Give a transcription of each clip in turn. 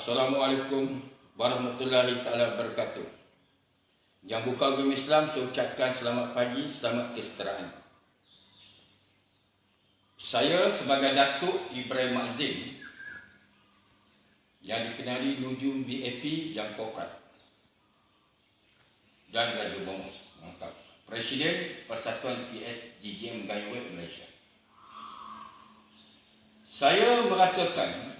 Assalamualaikum warahmatullahi taala wabarakatuh. Yang bukan agama Islam, saya ucapkan selamat pagi, selamat kesejahteraan. Saya sebagai Datuk Ibrahim Mazim yang dikenali Nujum BAP yang korporat dan Radio Bomo, Presiden Persatuan PSGGM Gaya Web Malaysia. Saya merasakan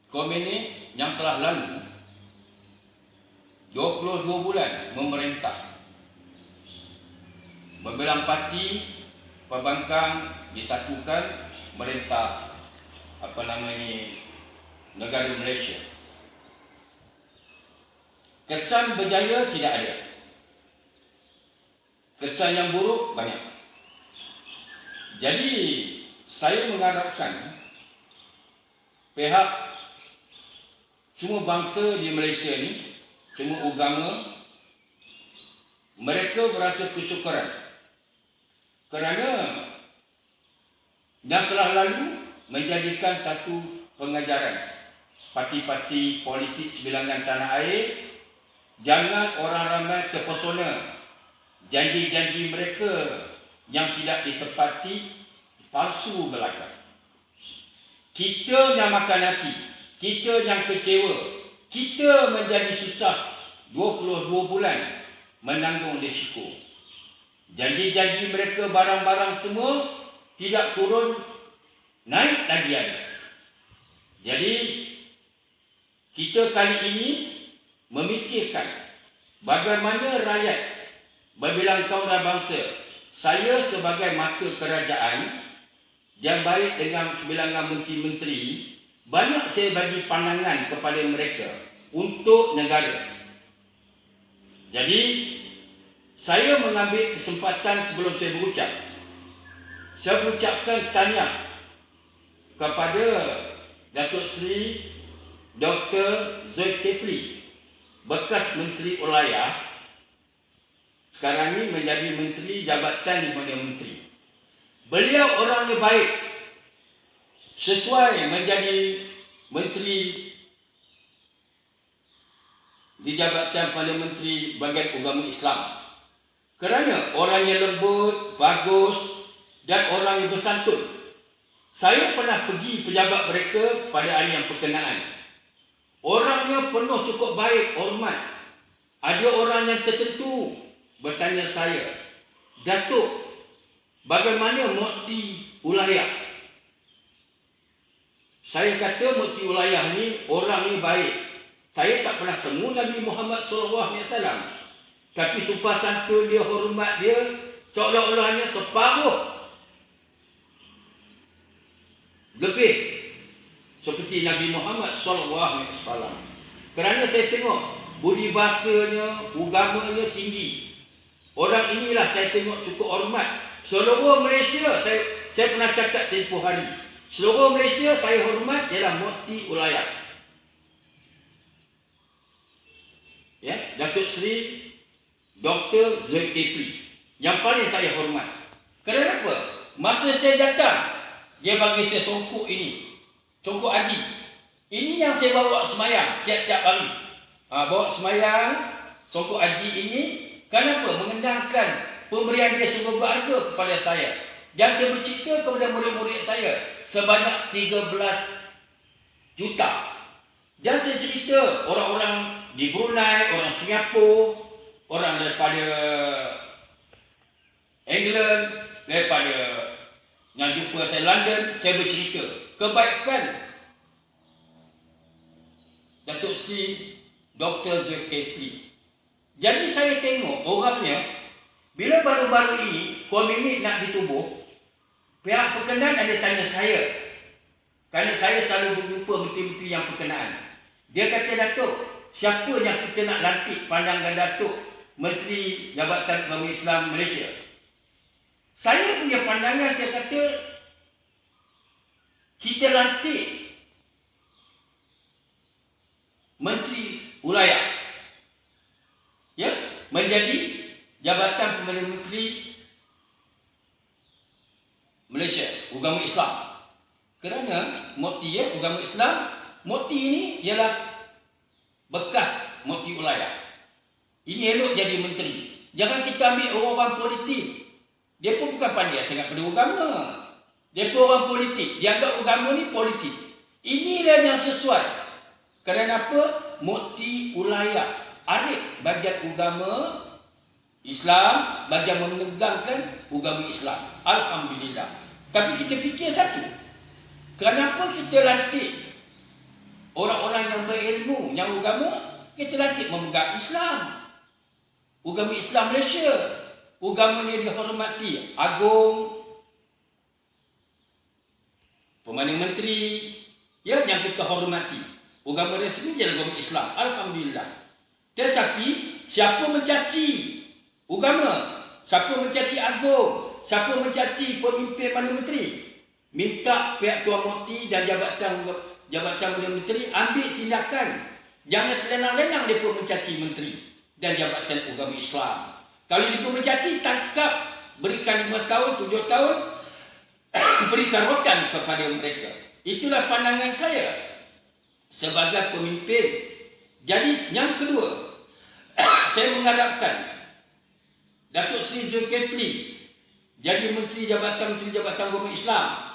komunik yang telah lalu 22 bulan memerintah, membelang parti, pembangkang disatukan merintah negara Malaysia. Kesan berjaya tidak ada, kesan yang buruk banyak. Jadi saya mengharapkan pihak semua bangsa di Malaysia ni, semua agama, mereka berasa kesyukuran kerana yang telah lalu menjadikan satu pengajaran parti-parti politik sebilangan tanah air. Jangan orang ramai terpesona janji-janji mereka yang tidak ditepati, palsu belaka. Kita yang makan hati, kita yang kecewa, kita menjadi susah 22 bulan menanggung risiko. Janji-janji mereka, barang-barang semua tidak turun, naik lagi ada. Jadi kita kali ini memikirkan bagaimana rakyat berbilang kaum dan bangsa. Saya sebagai mata kerajaan yang baik dengan sebilangan menteri-menteri, banyak saya bagi pandangan kepada mereka untuk negara. Jadi saya mengambil kesempatan sebelum saya berucap. Saya berucapkan tanya kepada Datuk Seri Dr. Zulkifli, bekas Menteri Ulayah, sekarang ini menjadi Menteri Jabatan di Perdana Menteri. Beliau orangnya baik, sesuai menjadi Menteri di Jabatan Perdana Menteri bagian agama Islam. Kerana orangnya lembut, bagus dan orangnya bersantun. Saya pernah pergi pejabat mereka pada hari yang berkenaan. Orangnya penuh cukup baik, hormat. Ada orang yang tertentu bertanya saya, Datuk, bagaimana mukti ulayah? Saya kata mukti ulayah ni orang ni baik. Saya tak pernah temu Nabi Muhammad SAW. Tapi sumpah santun dia, hormat dia, seolah-olahnya separuh lebih seperti Nabi Muhammad SAW. Kerana saya tengok budi bahasanya, agamanya tinggi. Orang inilah saya tengok cukup hormat. Seluruh Malaysia, saya pernah cakap tempoh hari, seluruh Malaysia saya hormat ialah mufti ulayah. Ya, Datuk Seri Dr. Zulkifli yang paling saya hormat. Kerana apa? Masa saya datang, dia bagi saya songkok ini, songkok haji. Ini yang saya bawa semayang tiap-tiap hari. Bawa semayang songkok haji ini. Kenapa? Mengendangkan pemberian dia sungguh berharga kepada saya. Dan saya bercerita kepada murid-murid saya sebanyak 13 juta. Dan saya cerita orang-orang di Brunei, orang Singapura, orang daripada England, daripada yang jumpa saya London, saya bercerita kebaikan Datuk Seri Dr. Zulkifli. Jadi saya tengok orangnya, bila baru-baru ini komunik nak ditubuh, pihak berkenaan ada tanya saya. Kerana saya selalu berjumpa menteri-menteri yang berkenaan. Dia kata, Datuk, siapa yang kita nak lantik pandangan Datuk Menteri Jabatan Agama Islam Malaysia? Saya punya pandangan, saya kata, kita lantik Menteri Ulayah, ya, menjadi Jabatan Perdana Menteri Malaysia, agama Islam. Kerana mufti agama Islam, mufti ini ialah bekas mufti wilayah. Ini elok jadi menteri. Jangan kita ambil orang-orang politik. Dia pun bukan pandai sangat pada agama. Dia pun orang politik. Dia anggap agama ni politik. Inilah yang sesuai. Kerana apa? Mufti wilayah. Arif bagian agama Islam, bagian menegangkan agama Islam. Alhamdulillah. Tapi kita fikir satu. Kenapa kita lantik orang-orang yang berilmu, yang agama, kita lantik memegang Islam. Agama Islam Malaysia. Agamanya dihormati. Agung, Perdana Menteri, ya, yang kita hormati. Agama resmi ialah agama Islam. Alhamdulillah. Tetapi siapa mencaci agama, siapa mencaci agung, siapa mencaci pemimpin Perdana Menteri, minta pihak Tuan Mufti dan Jabatan Perdana Menteri ambil tindakan. Jangan selenang-lenang mereka mencaci menteri dan Jabatan Agama Islam. Kalau mereka mencaci, tangkap, berikan 5 tahun, 7 tahun, berikan rotan kepada mereka. Itulah pandangan saya sebagai pemimpin. Jadi yang kedua, saya mengharapkan Datuk Seri Zulkifli jadi Menteri Jabatan Agama Islam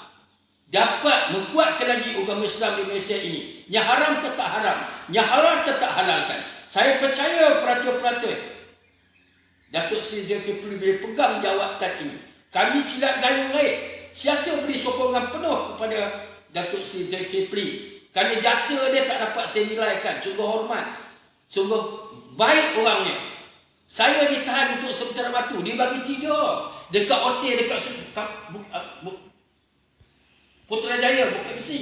dapat menguatkan lagi agama Islam di Malaysia ini. Yang haram tetap haram, yang halal tetap halalkan. Saya percaya peratus-peratus Datuk Seri Zulkifli boleh pegang jawatan ini. Kami silat gayung gaib, siasa beri sokongan penuh kepada Datuk Seri Zulkifli. Kerana jasa dia tak dapat saya nilaikan. Sungguh hormat, sungguh baik orangnya. Saya ditahan untuk sementara waktu. Dia bagi tidur dekat hotel, dekat Putrajaya, Bukit Besi.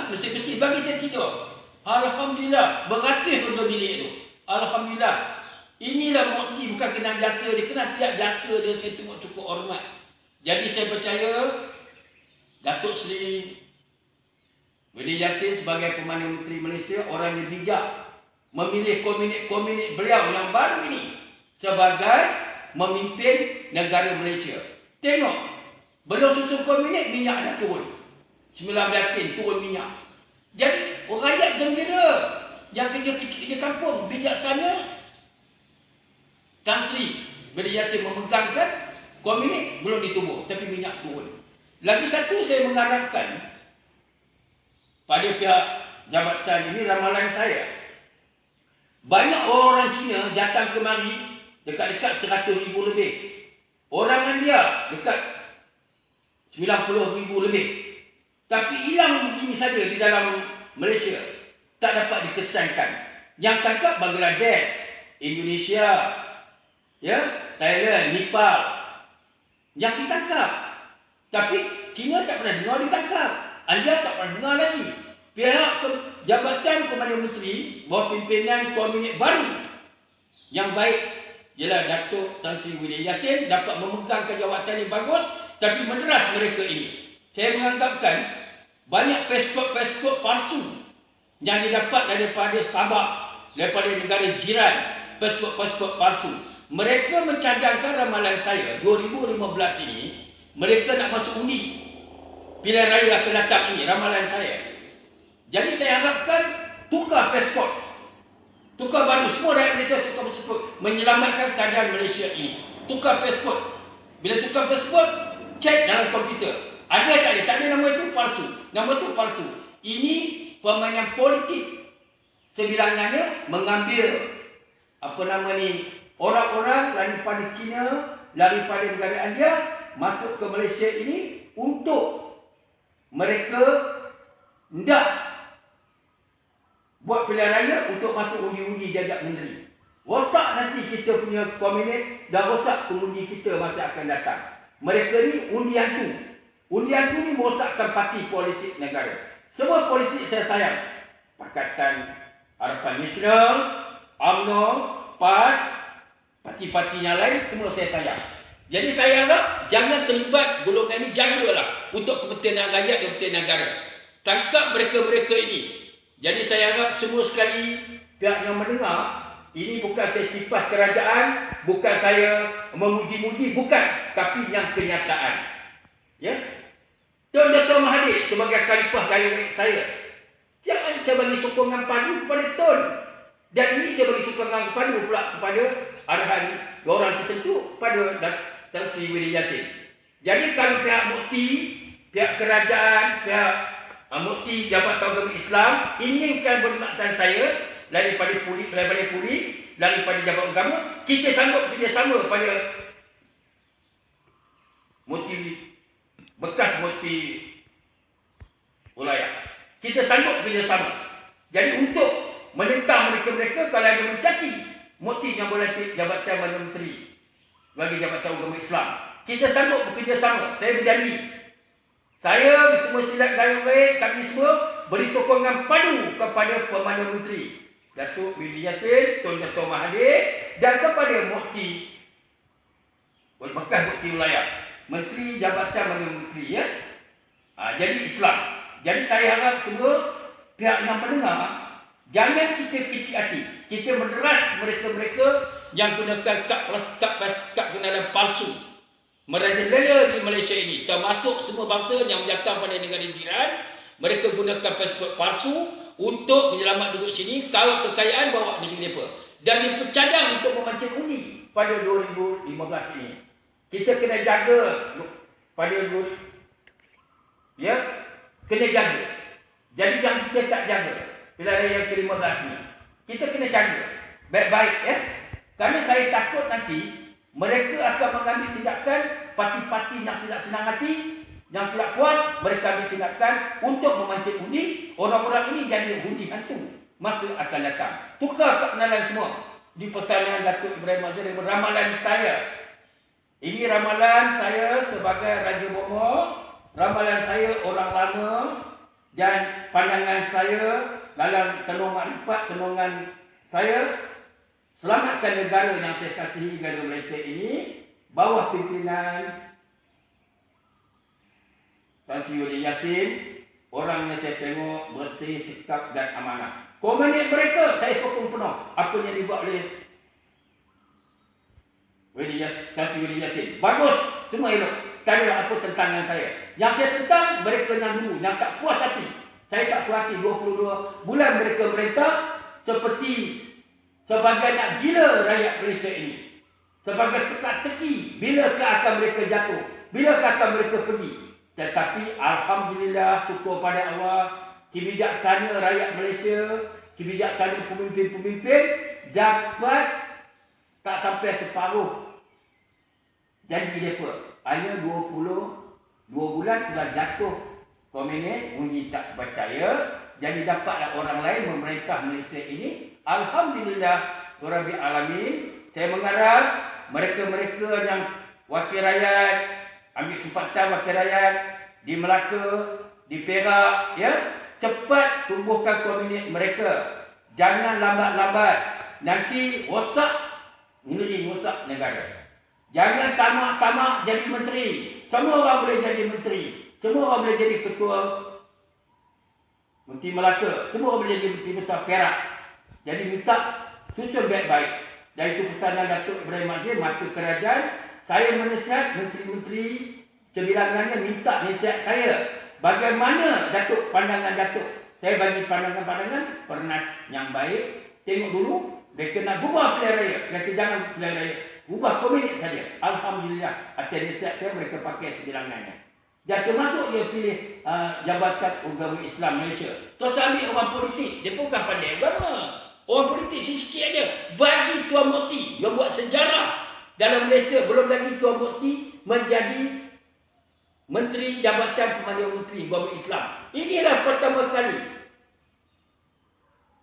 Besi bagi saya tidur. Alhamdulillah, beratus harga bilik tu. Alhamdulillah. Inilah mufti, bukan kena jasa dia. Kena tiap jasa dia, saya tengok cukup hormat. Jadi saya percaya Datuk Seri Wili Yassin sebagai Perdana Menteri Malaysia, orang yang bijak, memilih komunik beliau yang baru ini sebagai memimpin negara Malaysia. Tengok, belum susun komunik, minyak dah turun. 19 sen turun minyak. Jadi orang rakyat gembira. Yang kerja kampung, bijaksana. Tan Sri Wili Yassin memegangkan komunik belum ditubuh, tapi minyak turun. Lagi satu saya mengharapkan pada pihak jabatan ini, ramalan saya, banyak orang Cina datang kemari, dekat-dekat 100,000 lebih. Orang India dekat 90,000 lebih. Tapi hilang begini saja di dalam Malaysia, tak dapat dikesankan. Yang tangkap Bangladesh, Indonesia, ya, Thailand, Nepal, yang ditangkap. Tapi Cina tak pernah dengar ditangkap. Anda tak pernah dengar lagi. Pihak Jabatan Perdana Menteri bawah pimpinan komunik baru yang baik ialah Datuk Tan Sri Wili Yassin dapat memegangkan jawatan yang bagus, tapi mederas mereka ini. Saya menganggapkan banyak pasport palsu yang didapat daripada Sabah, daripada negara jiran, pasport palsu. Mereka mencadangkan ramalan saya 2015 ini, mereka nak masuk undi pilihan raya akan datang ini, ramalan saya. Jadi saya harapkan tukar pasport, tukar baru, semua rakyat Malaysia tukar pasport, menyelamatkan keadaan Malaysia ini. Tukar pasport. Bila tukar pasport, cek dalam komputer. Ada tak ada? Tak ada, nama itu palsu. Nama itu palsu. Ini permainan politik. Sebilangannya mengambil orang-orang daripada China, daripada negara India masuk ke Malaysia ini untuk mereka hendak buat pilihan raya untuk masuk undi-undi jajak menteri. Rosak nanti kita punya komunik dan rosak pengundi kita masa akan datang. Mereka ni undian tu. Undian tu ni merosakkan parti politik negara. Semua politik saya sayang. Pakatan Harapan Nasional, UMNO, PAS, parti-parti yang lain, semua saya sayang. Jadi saya harap jangan terlibat golongan ini, jagalah untuk kepentingan rakyat dan kepentingan negara. Tangkap mereka-mereka ini. Jadi saya harap semua sekali pihak yang mendengar, ini bukan saya kipas kerajaan, bukan saya memuji-muji, bukan, tapi yang kenyataan. Ya. Tuan Dato' Mahathir sebagai khalifah gaya saya, jangan saya bagi sokongan padu kepada Tuan. Dan ini saya bagi sokongan padu pula kepada arahan orang tertentu pada Tan Sri Wili Yassin. Jadi kalau pihak mufti, pihak kerajaan, pihak mufti Jabatan Agama Islam inginkan bermaktan saya daripada polis, daripada Jabatan Agama, kita sanggup kerjasama pada mufti bekas mufti wilayah. Kita sanggup kerjasama. Jadi untuk menentang mereka-mereka kalau ada mencaci mufti yang berlatih Jabatan Perdana Menteri bagi Jabatan Agama Islam, kita sanggup bekerjasama. Saya berjanji, saya semua silat gaya baik, kami semua beri sokongan padu kepada Perdana Menteri Datuk Wili Yassin, Tun Dato' Mahathir dan kepada mufti bekas mufti wilayah, Menteri Jabatan Perdana Menteri, ya. Jadi Islam. Jadi saya harap semua pihak yang mendengar, jangan kita kecil hati. Kita menderas mereka-mereka yang gunakan kad kenalan palsu, merajalela di Malaysia ini, termasuk semua bangsa yang menjatah pada negara jiran. Mereka gunakan pasport palsu untuk menyelamat duduk sini, taruh kekayaan bawa negeri mereka, dan dipercadang untuk memancing undi pada 2015 ini. Kita kena jaga pada kena jaga. Jadi jangan kita tak jaga pilihan raya yang ke-15 ni. Kita kena jaga baik-baik, ya. Kerana saya takut nanti mereka akan mengambil tindakan, parti-parti yang tidak senang hati, yang tidak puas, mereka ambil tindakan untuk memancing undi. Orang-orang ini jadi undi hantu masa akan datang. Tukar kebenaran semua. Di pesanan Datuk Ibrahim Azhari, ramalan saya. Ini ramalan saya sebagai Raja Bomo, ramalan saya orang lama, dan pandangan saya dalam tenungan saya, selamatkan negara yang saya kasihi, negara Malaysia ini, bawah pimpinan Tan Sri Wili Yassin, orang yang saya tengok bersih, cekap dan amanah. Komitmen mereka saya sokong penuh. Apa yang dibuat oleh Tan Sri Wili Yassin, bagus, semua elok. Tak ada apa tentangan saya. Yang saya tentang mereka yang dulu, yang tak puas hati. Saya tak puas hati 22 bulan mereka merintah seperti sebagai nak gila rakyat Malaysia ini. Sebagai teka-teki, bilakah akan mereka jatuh, bilakah akan mereka pergi. Tetapi alhamdulillah, syukur pada Allah, kebijaksana rakyat Malaysia, kebijaksana pemimpin-pemimpin dapat tak sampai separuh janji mereka. Hanya 22 bulan sudah jatuh komunis, bunyi tak percaya. Jadi dapatlah orang lain memerintah Malaysia ini. Alhamdulillah Rabbil Alamin. Saya mengharap mereka-mereka yang wakil rakyat, ambil kesempatan wakil rakyat di Melaka, di Perak, ya, cepat tumbuhkan komunis mereka. Jangan lambat-lambat. Nanti rosak negara. Jangan tamak-tamak jadi menteri. Semua orang boleh jadi menteri. Semua orang boleh jadi ketua Menteri Melaka. Semua orang boleh jadi menteri besar Perak. Jadi minta susun baik-baik. Dan itu pesanan Datuk Ibrahim Azhari, mata kerajaan. Saya menasihat menteri-menteri kebilangannya minta nasihat saya. Bagaimana Datuk, pandangan Datuk? Saya bagi pandangan-pandangan pernas yang baik. Tengok dulu. Mereka nak ubah pilihan raya. Kata jangan pilihan raya. Ubah komunik saja. Alhamdulillah. Atas nasihat saya mereka pakai kebilangannya. Dan termasuk dia pilih Jabatan Agama Islam Malaysia. Terus ambil orang politik. Dia bukan pandai agama. Orang politik sikit aja. Bagi Tuan Mukti yang buat sejarah dalam Malaysia. Belum lagi Tuan Mukti menjadi Menteri Jabatan Perdana Menteri Agama Islam. Inilah pertama kali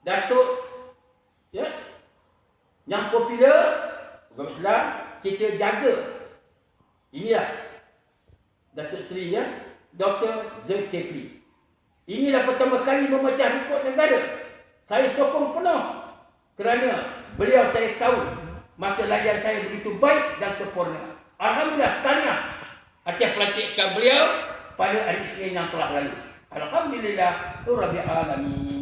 Datuk, ya, yang popular agama Islam kita jaga. Inilah Datuk Seri, ya, Dr. Zulkifli. Inilah pertama kali memecah rekod negara. Saya sokong penuh kerana beliau, saya tahu masa layan saya begitu baik dan sempurna. Alhamdulillah, tahniah atas pelantikan beliau pada hari Isnin yang telah lalu. Alhamdulillah Rabbil Alamin.